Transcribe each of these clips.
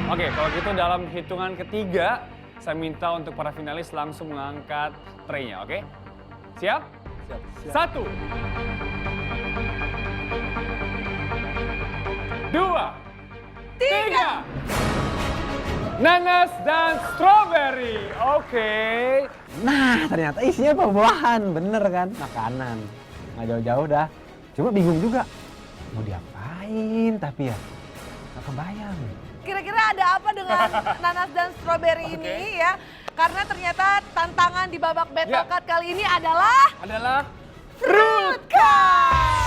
Oke, kalau gitu dalam hitungan ketiga, saya minta untuk para finalis langsung mengangkat tray-nya, oke? Siap? Siap. 1, 2, 3. Nanas dan strawberry, oke. Nah, ternyata isinya buah-buahan, bener kan? Makanan. Nggak jauh-jauh dah. Cuma bingung juga, mau diapain tapi ya nggak kebayang. Kira-kira ada apa dengan nanas dan strawberry ini ya? Karena ternyata tantangan di babak battle cut kali ini adalah Fruit Cut!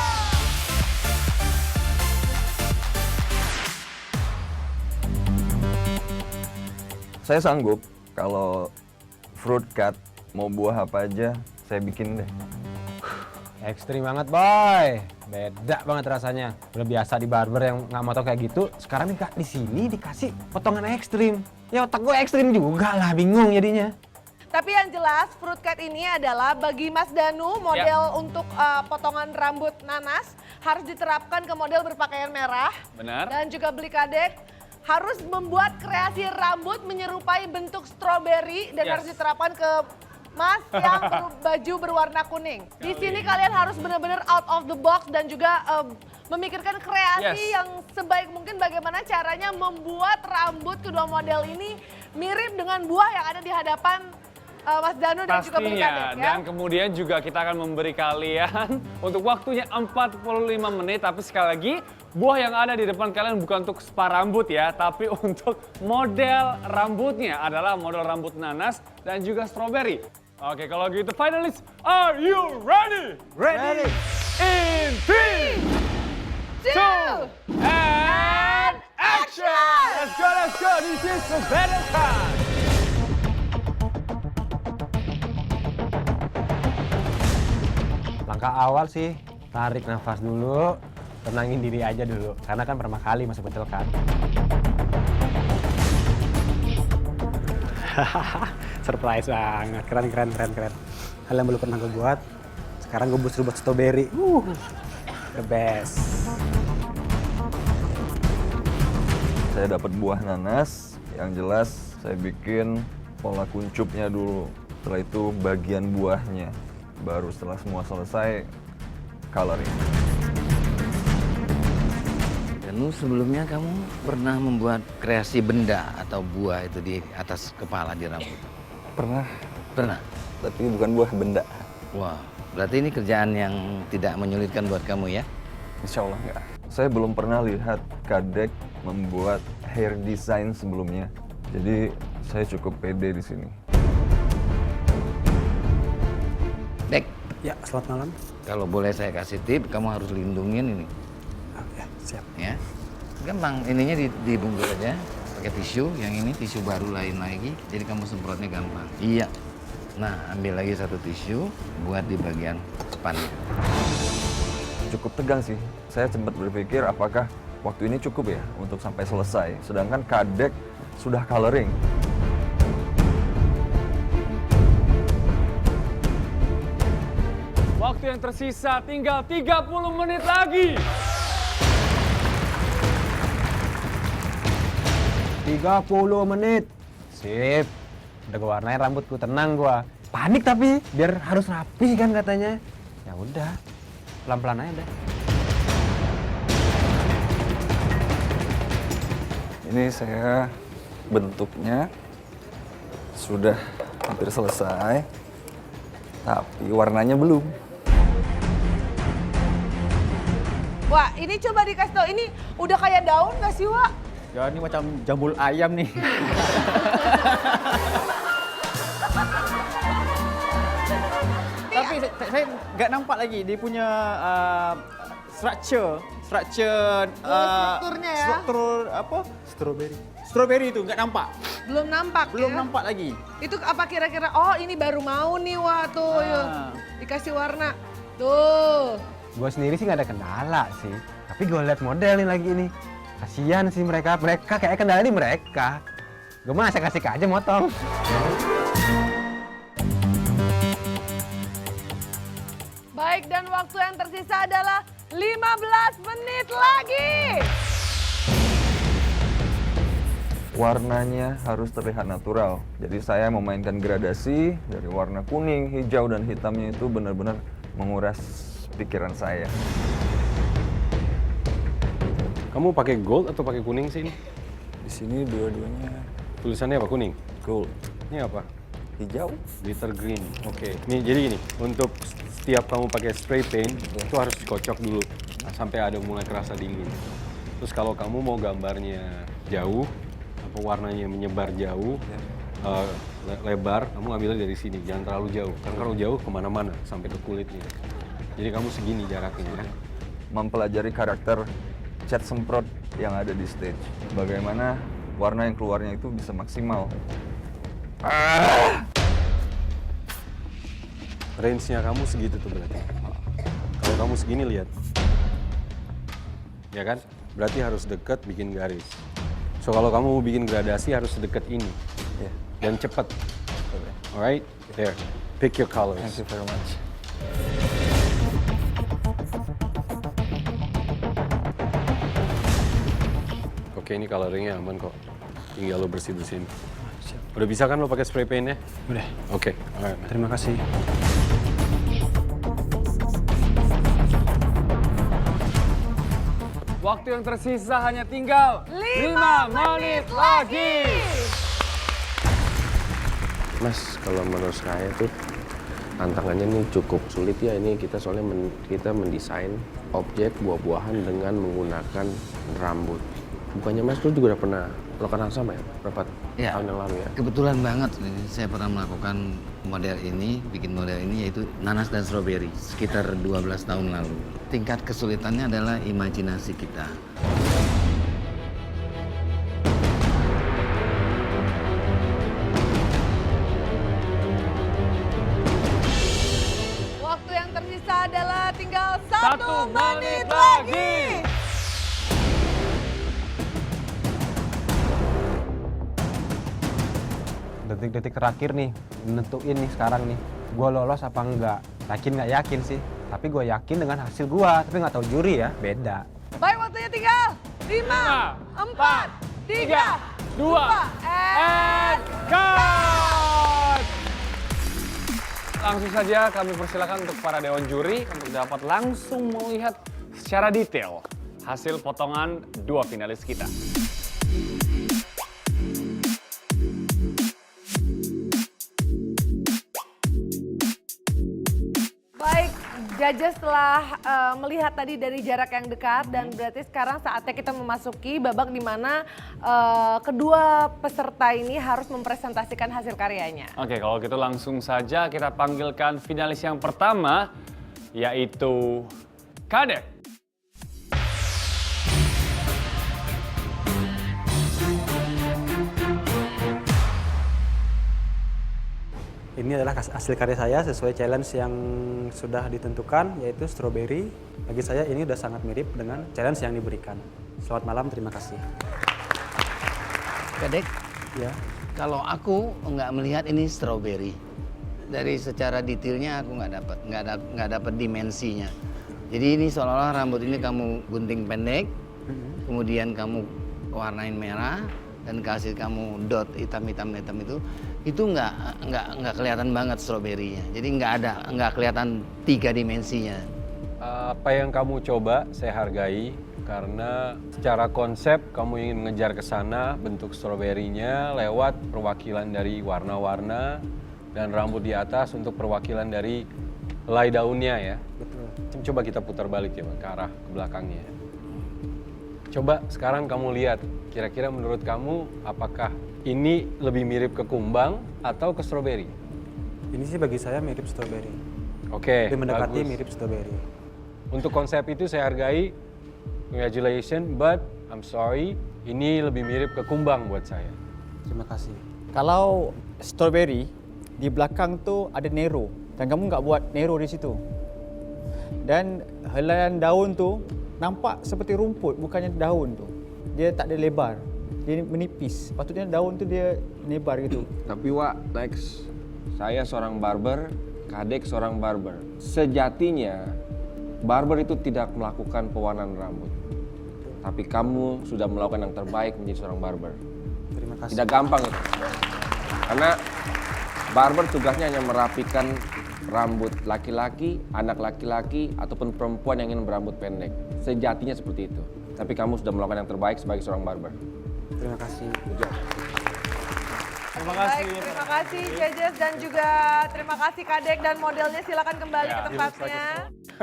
Saya sanggup kalau fruit cut mau buah apa aja saya bikin deh. Ekstrim banget, boy. Beda banget rasanya. Udah biasa di barber yang nggak mau tau kayak gitu. Sekarang nih Kak, di sini dikasih potongan ekstrim. Ya otak gue ekstrim juga lah, bingung jadinya. Tapi yang jelas fruit cut ini adalah bagi Mas Danu model untuk potongan rambut nanas harus diterapkan ke model berpakaian merah. Benar. Dan juga beli kadek harus membuat kreasi rambut menyerupai bentuk strawberry dan harus diterapkan ke Mas yang baju berwarna kuning. Di sini kalian harus benar-benar out of the box dan juga memikirkan kreasi yang sebaik mungkin bagaimana caranya membuat rambut kedua model ini mirip dengan buah yang ada di hadapan Mas Danu dan juga Beli Kadek, ya. Dan kemudian juga kita akan memberi kalian untuk waktunya 45 menit. Tapi sekali lagi, buah yang ada di depan kalian bukan untuk spa rambut ya. Tapi untuk model rambutnya adalah model rambut nanas dan juga strawberry. Oke, kalau gitu finalis, are you ready? Ready? In 3, 2, and action! Let's go! This is the battle cut! Langkah awal sih, tarik nafas dulu, tenangin diri aja dulu. Karena kan pertama kali masuk battle cut. Surprise banget, keren. Hal yang belum pernah gue buat, sekarang gue buat strawberry. The best. Saya dapat buah nanas, yang jelas saya bikin pola kuncupnya dulu. Setelah itu bagian buahnya. Baru setelah semua selesai, coloring. Danu, sebelumnya kamu pernah membuat kreasi benda atau buah itu di atas kepala di rambut? Pernah, Pernah? tapi bukan buah, benda. Wah, berarti ini kerjaan yang tidak menyulitkan buat kamu ya? Insya Allah enggak. Saya belum pernah lihat Kadek membuat hair design sebelumnya. Jadi saya cukup pede di sini. Dek, Ya, selamat malam. kalau boleh saya kasih tip, kamu harus lindungin ini. Oke, siap. Ya, gampang. Ininya dibungkus aja pakai tisu. Yang ini tisu baru lain lagi. Jadi kamu semprotnya gampang. Iya. Nah, ambil lagi satu tisu buat di bagian spannya. Cukup tegang sih. Saya sempat berpikir apakah waktu ini cukup ya untuk sampai selesai. Sedangkan Kadek sudah coloring. Waktu yang tersisa tinggal 30 menit lagi. 30 menit. Sip. Udah gue warnain rambutku, tenang gua. Panik tapi biar harus rapi kan katanya. Ya udah, pelan-pelan aja deh. Ini saya bentuknya sudah hampir selesai, tapi warnanya belum. Wah, ini coba dikasih tau, ini udah kayak daun gak sih, Wak? Ya ini macam jambul ayam nih. Tapi saya nggak nampak lagi dia punya strukturnya Strukturnya ya? struktur apa? Strawberry itu nggak nampak. Belum nampak Belum ya? nampak lagi. Itu apa kira-kira, oh ini baru mau nih, Wak, tuh. Yuk. Dikasih warna. Tuh. Gue sendiri sih nggak ada kendala sih. Tapi gue liat model nih lagi nih. Kasian sih mereka kayak kendala di mereka. Gue mah asik-asik aja motong. Baik, dan waktu yang tersisa adalah 15 menit lagi. warnanya harus terlihat natural. Jadi saya memainkan gradasi dari warna kuning, hijau, dan hitamnya itu benar-benar menguras pikiran saya. Kamu pakai gold atau pakai kuning sih ini? Di sini dua-duanya Tulisannya apa, kuning? gold, Ini apa? hijau. Glitter green. Oke. Nih jadi gini, untuk setiap kamu pakai spray paint itu harus dikocok dulu sampai ada mulai kerasa dingin. Terus kalau kamu mau gambarnya jauh, apa warnanya menyebar jauh, lebar, kamu ambilnya dari sini, jangan terlalu jauh. Karena kalau jauh kemana-mana sampai ke kulitnya. Jadi kamu segini jaraknya ya. Mempelajari karakter cat semprot yang ada di stage. Bagaimana warna yang keluarnya itu bisa maksimal. Range-nya kamu segitu tuh berarti. Kalau kamu segini lihat. Ya kan? Berarti harus deket bikin garis. So kalau kamu mau bikin gradasi harus sedekat ini. Yeah. Dan cepat. Alright? There. Pick your colors. Thank you very much. Oke, ini coloringnya aman kok. Tinggal lo bersih-bersihin. Udah bisa kan lo pakai spray paint-nya? Udah. Oke. Alright, man. Terima kasih. Waktu yang tersisa hanya tinggal 5 menit lagi. Mas, kalau menurut saya tuh tantangannya ini cukup sulit ya. Ini kita soalnya kita mendesain objek buah-buahan dengan menggunakan rambut. Bukannya Mas tuh juga udah pernah melakukan hal sama ya? Berapa Ya, tahun yang lalu ya? kebetulan banget ini saya pernah melakukan model ini, bikin model ini yaitu nanas dan stroberi sekitar 12 tahun lalu. Tingkat kesulitannya adalah imajinasi kita. Waktu yang tersisa adalah tinggal 1 1 menit menit lagi. lagi. Detik-detik terakhir nih, nentuin nih sekarang nih. Gue lolos apa enggak? Yakin nggak yakin sih. Tapi gue yakin dengan hasil gue. Tapi nggak tahu juri ya, beda. Baik, waktunya tinggal 5, 4, 3, 2, and cut! Langsung saja kami persilakan untuk para dewan juri untuk dapat langsung melihat secara detail hasil potongan dua finalis kita. Baik, judges setelah melihat tadi dari jarak yang dekat dan berarti sekarang saatnya kita memasuki babak di mana kedua peserta ini harus mempresentasikan hasil karyanya. Oke, kalau gitu langsung saja kita panggilkan finalis yang pertama, yaitu Kadek. Ini adalah hasil karya saya sesuai challenge yang sudah ditentukan, yaitu strawberry. Bagi saya ini sudah sangat mirip dengan challenge yang diberikan. Selamat malam, terima kasih. Kadek, Ya, kalau aku nggak melihat ini strawberry, dari secara detailnya aku nggak dapat dimensinya. Jadi ini seolah-olah rambut ini kamu gunting pendek, kemudian kamu warnain merah dan kasih kamu dot hitam itu nggak kelihatan banget stroberinya. Jadi nggak kelihatan 3 dimensinya. Apa yang kamu coba saya hargai karena secara konsep kamu ingin mengejar ke sana bentuk stroberinya lewat perwakilan dari warna-warna dan rambut di atas untuk perwakilan dari helai daunnya ya. betul. Coba kita putar balik ya Bang, ke arah ke belakangnya. Coba sekarang kamu lihat, kira-kira menurut kamu apakah ini lebih mirip ke kumbang atau ke stroberi? Ini sih bagi saya mirip strawberry. Oke, Lebih mendekati bagus. mirip strawberry. Untuk konsep itu saya hargai, congratulations, but I'm sorry, ini lebih mirip ke kumbang buat saya. Terima kasih. Kalau strawberry di belakang tuh ada Nero dan kamu nggak buat Nero di situ. Dan helaian daun tuh nampak seperti rumput, bukannya daun tuh. Dia tak ada lebar, dia menipis. Patutnya daun tuh dia lebar gitu. Tapi Wak, Lex, saya seorang barber, Kadek seorang barber. Sejatinya, barber itu tidak melakukan pewarnaan rambut. Tapi kamu sudah melakukan yang terbaik menjadi seorang barber. Terima kasih. Tidak gampang itu. Karena barber tugasnya hanya merapikan rambut laki-laki, anak laki-laki, ataupun perempuan yang ingin berambut pendek. Sejatinya seperti itu. Tapi kamu sudah melakukan yang terbaik sebagai seorang barber. Terima kasih. Terima kasih. Baik, terima kasih Jejes dan juga terima kasih Kadek dan modelnya silakan kembali ke tempatnya.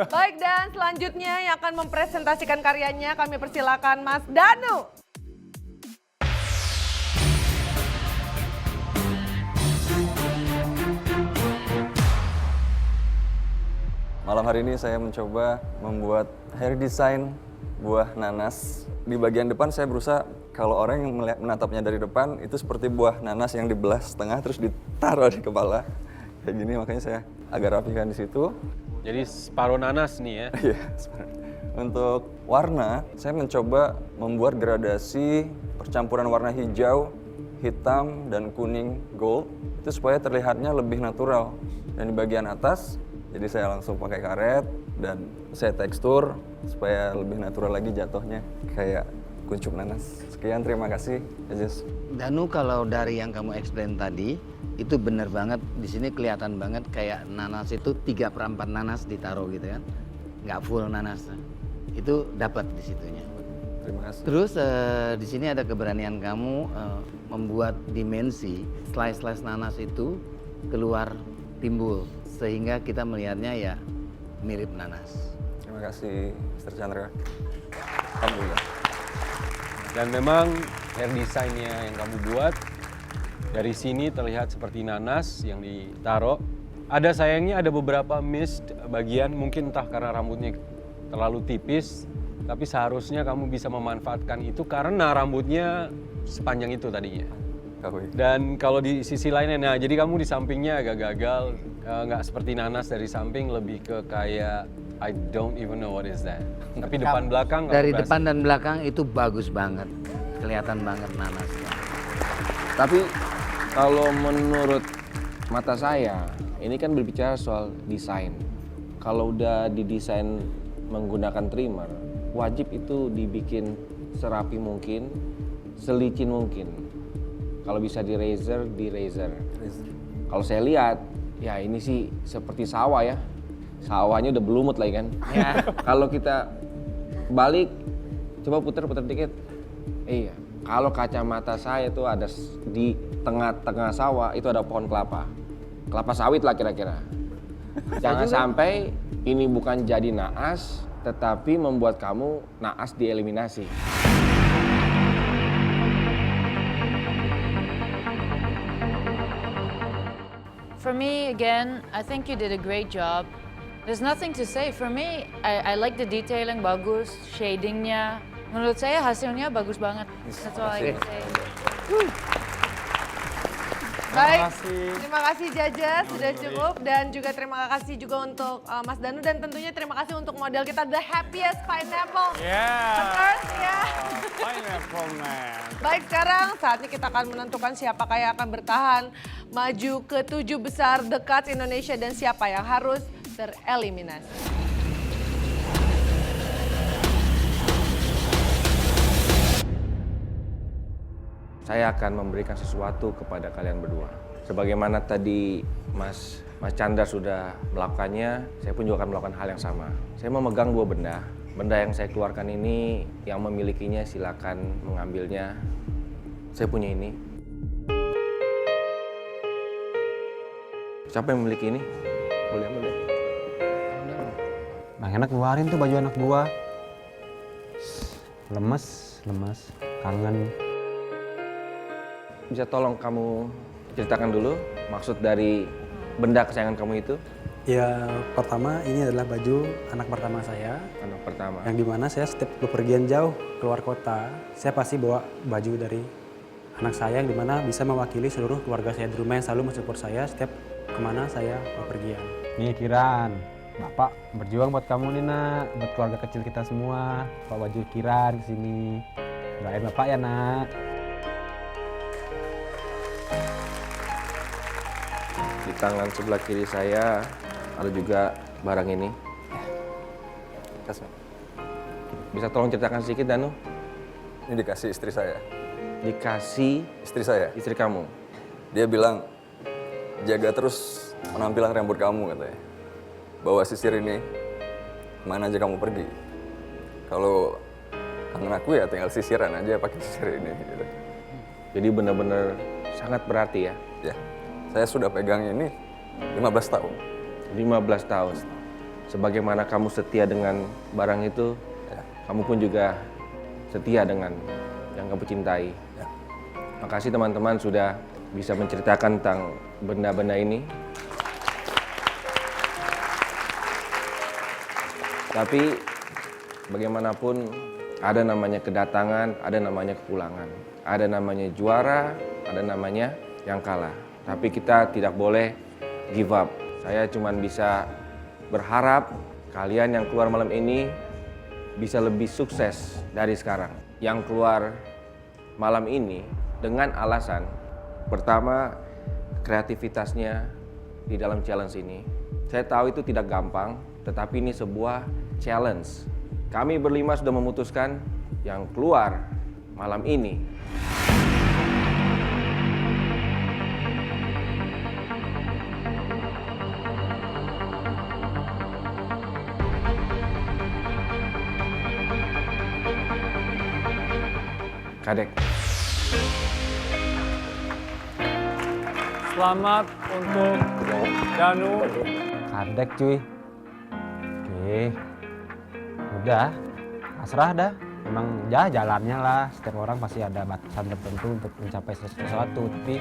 Baik, dan selanjutnya yang akan mempresentasikan karyanya kami persilakan Mas Danu. Malam hari ini saya mencoba membuat hair design buah nanas. Di bagian depan saya berusaha kalau orang yang menatapnya dari depan itu seperti buah nanas yang dibelah setengah terus ditaruh di kepala. Kayak gini, makanya saya agak rapikan di situ. Jadi separuh nanas nih ya. Iya, untuk warna saya mencoba membuat gradasi percampuran warna hijau, hitam, dan kuning gold. Itu supaya terlihatnya lebih natural. Dan di bagian atas, jadi saya langsung pakai karet dan saya tekstur supaya lebih natural lagi jatuhnya kayak kuncup nanas. Sekian, terima kasih. Yes. Danu, kalau dari yang kamu explain tadi, itu benar banget. Di sini kelihatan banget kayak nanas itu 3/4 nanas ditaruh gitu kan. Nggak full nanas. Itu dapat di situnya. Terima kasih. Terus di sini ada keberanian kamu membuat dimensi slice nanas itu keluar timbul. Sehingga kita melihatnya ya mirip nanas. Terima kasih, Mr. Chandra. Alhamdulillah. Dan memang hair design-nya yang kamu buat dari sini terlihat seperti nanas yang ditaruh. Ada sayangnya ada beberapa missed bagian, mungkin entah karena rambutnya terlalu tipis, tapi seharusnya kamu bisa memanfaatkan itu karena rambutnya sepanjang itu tadinya. Dan kalau di sisi lainnya, nah jadi kamu di sampingnya agak gagal, nggak seperti nanas dari samping, lebih ke kayak I don't even know what is that. Tapi depan belakang Dari depan dan belakang itu bagus banget, kelihatan banget nanasnya. Tapi kalau menurut mata saya, ini kan berbicara soal desain. Kalau udah didesain menggunakan trimmer, wajib itu dibikin serapi mungkin, selicin mungkin. Kalau bisa di razor, di razor. Kalau saya lihat, ya ini sih seperti sawah ya. Sawahnya udah berlumut lagi kan. Ya. Kalau kita balik, coba putar-putar dikit. Iya. Kalau kacamata saya itu ada di tengah-tengah sawah itu ada pohon kelapa. Kelapa sawit lah kira-kira. Jangan sampai ini bukan jadi naas, tetapi membuat kamu naas dieliminasi. For me, again, I think you did a great job. There's nothing to say. For me, I like the detailing, bagus, shadingnya. Menurut saya hasilnya bagus banget. That's all I can say. Baik, terima kasih Jaja, sudah cukup. Dan juga terima kasih juga untuk Mas Danu. Dan tentunya terima kasih untuk model kita, The Happiest Pineapple on Earth, ya. Pineapple Man. Baik, sekarang saatnya kita akan menentukan siapakah yang akan bertahan maju ke 7 besar The Cuts Indonesia dan siapa yang harus tereliminasi. Saya akan memberikan sesuatu kepada kalian berdua. Sebagaimana tadi Mas Chandra sudah melakukannya, saya pun juga akan melakukan hal yang sama. Saya memegang 2 benda. Benda yang saya keluarkan ini, yang memilikinya silakan mengambilnya. Saya punya ini. Siapa yang memiliki ini? Boleh ambil deh. Bang enak keluarin tuh baju anak gua. Lemes, kangen. Bisa tolong kamu ceritakan dulu maksud dari benda kesayangan kamu itu? Ya, pertama ini adalah baju anak pertama saya. Anak pertama. Yang dimana saya setiap bepergian jauh keluar kota, saya pasti bawa baju dari anak saya yang dimana bisa mewakili seluruh keluarga saya di rumah yang selalu mensupport saya setiap kemana saya bepergian. Nih Kiran, Bapak berjuang buat kamu nih nak, buat keluarga kecil kita semua. Bawa baju Kiran kesini. Doain Bapak ya nak. Di tangan sebelah kiri saya ada juga barang ini. Bisa tolong ceritakan sedikit, Danu? Ini dikasih istri saya. dikasih Istri saya, istri kamu. dia bilang jaga terus penampilan rambut kamu katanya. Bawa sisir ini mana aja kamu pergi. Kalau kangen aku ya tinggal sisiran aja pakai sisir ini. Gitu. Jadi benar-benar sangat berarti ya. Ya, saya sudah pegang ini 15 tahun. 15 tahun. Sebagaimana kamu setia dengan barang itu, Ya. kamu pun juga setia dengan yang kamu cintai. Ya. Makasih teman-teman sudah bisa menceritakan tentang benda-benda ini. Tapi bagaimanapun ada namanya kedatangan, ada namanya kepulangan. Ada namanya juara, ada namanya yang kalah. Tapi kita tidak boleh give up. Saya cuma bisa berharap kalian yang keluar malam ini bisa lebih sukses dari sekarang. Yang keluar malam ini dengan alasan pertama, kreativitasnya di dalam challenge ini. Saya tahu itu tidak gampang, tetapi ini sebuah challenge. Kami berlima sudah memutuskan yang keluar malam ini. Kadek. Selamat untuk Danu. Kadek cuy. Oke. Udah, pasrah dah. Emang ya jalannya lah. Setiap orang pasti ada batasan tertentu untuk mencapai sesuatu. Tapi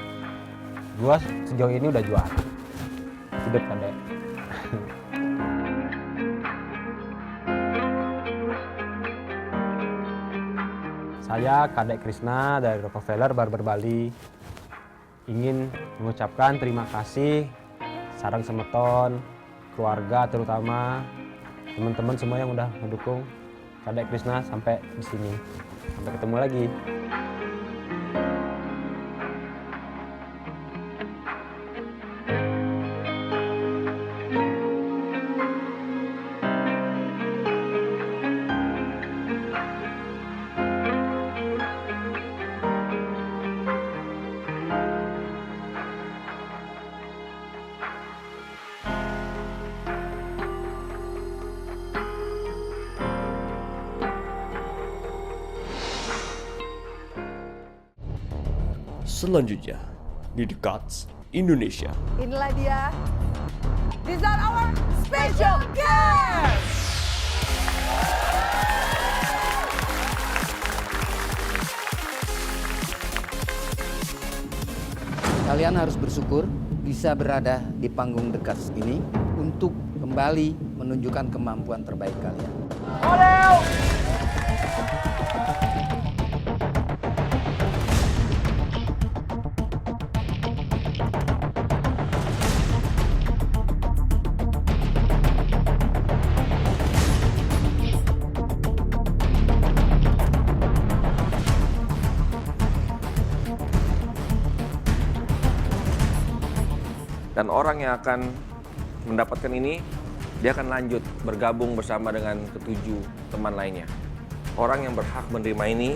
gua sejauh ini udah juara. Hidup Kadek. Saya Kadek Krisna dari Rockefeller Barber Bali ingin mengucapkan terima kasih sarang semeton, keluarga terutama, teman-teman semua yang udah mendukung Kadek Krisna sampai di sini. Sampai ketemu lagi. Selanjutnya, di The Cuts Indonesia. Inilah dia. These are our special guests. Kalian harus bersyukur bisa berada di panggung The Cuts ini untuk kembali menunjukkan kemampuan terbaik kalian. Dan orang yang akan mendapatkan ini, dia akan lanjut bergabung bersama dengan ketujuh teman lainnya. Orang yang berhak menerima ini